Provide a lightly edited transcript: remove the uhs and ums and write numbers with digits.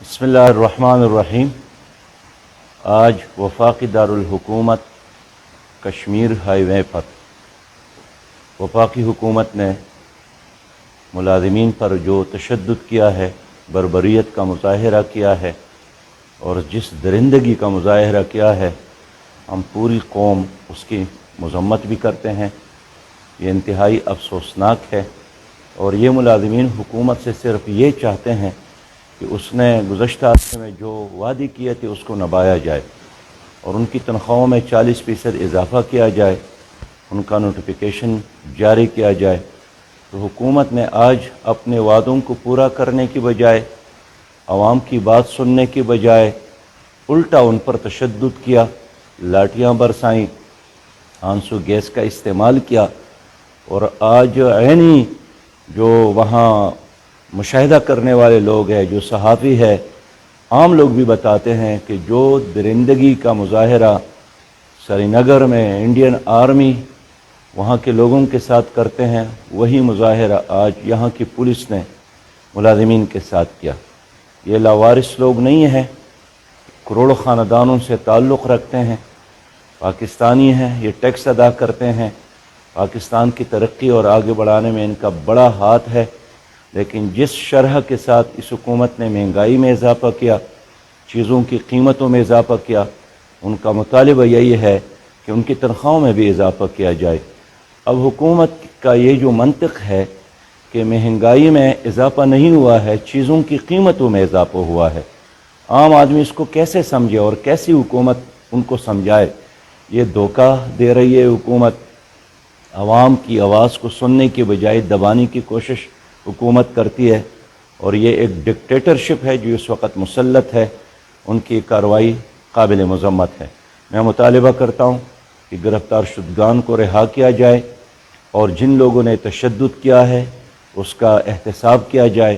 بسم اللہ الرحمن الرحیم۔ آج وفاقی دارالحکومت کشمیر ہائی وے پر وفاقی حکومت نے ملازمین پر جو تشدد کیا ہے، بربریت کا مظاہرہ کیا ہے اور جس درندگی کا مظاہرہ کیا ہے، ہم پوری قوم اس کی مذمت بھی کرتے ہیں۔ یہ انتہائی افسوسناک ہے اور یہ ملازمین حکومت سے صرف یہ چاہتے ہیں کہ اس نے گزشتہ عرصے میں جو وعدے کیے تھے اس کو نبھایا جائے اور ان کی تنخواہوں میں 40% اضافہ کیا جائے، ان کا نوٹیفیکیشن جاری کیا جائے۔ تو حکومت نے آج اپنے وعدوں کو پورا کرنے کی بجائے، عوام کی بات سننے کی بجائے الٹا ان پر تشدد کیا، لاٹھیاں برسائیں، آنسو گیس کا استعمال کیا اور آج عینی جو وہاں مشاہدہ کرنے والے لوگ ہیں، جو صحافی ہے، عام لوگ بھی بتاتے ہیں کہ جو درندگی کا مظاہرہ سری نگر میں انڈین آرمی وہاں کے لوگوں کے ساتھ کرتے ہیں، وہی مظاہرہ آج یہاں کی پولیس نے ملازمین کے ساتھ کیا۔ یہ لاوارث لوگ نہیں ہیں، کروڑوں خاندانوں سے تعلق رکھتے ہیں، پاکستانی ہیں، یہ ٹیکس ادا کرتے ہیں، پاکستان کی ترقی اور آگے بڑھانے میں ان کا بڑا ہاتھ ہے، لیکن جس شرح کے ساتھ اس حکومت نے مہنگائی میں اضافہ کیا، چیزوں کی قیمتوں میں اضافہ کیا، ان کا مطالبہ یہی ہے کہ ان کی تنخواہوں میں بھی اضافہ کیا جائے۔ اب حکومت کا یہ جو منطق ہے کہ مہنگائی میں اضافہ نہیں ہوا ہے، چیزوں کی قیمتوں میں اضافہ ہوا ہے، عام آدمی اس کو کیسے سمجھے اور کیسی حکومت ان کو سمجھائے؟ یہ دھوکہ دے رہی ہے حکومت، عوام کی آواز کو سننے کی بجائے دبانے کی کوشش حکومت کرتی ہے اور یہ ایک ڈکٹیٹرشپ ہے جو اس وقت مسلط ہے۔ ان کی کارروائی قابل مذمت ہے۔ میں مطالبہ کرتا ہوں کہ گرفتار شدگان کو رہا کیا جائے اور جن لوگوں نے تشدد کیا ہے اس کا احتساب کیا جائے۔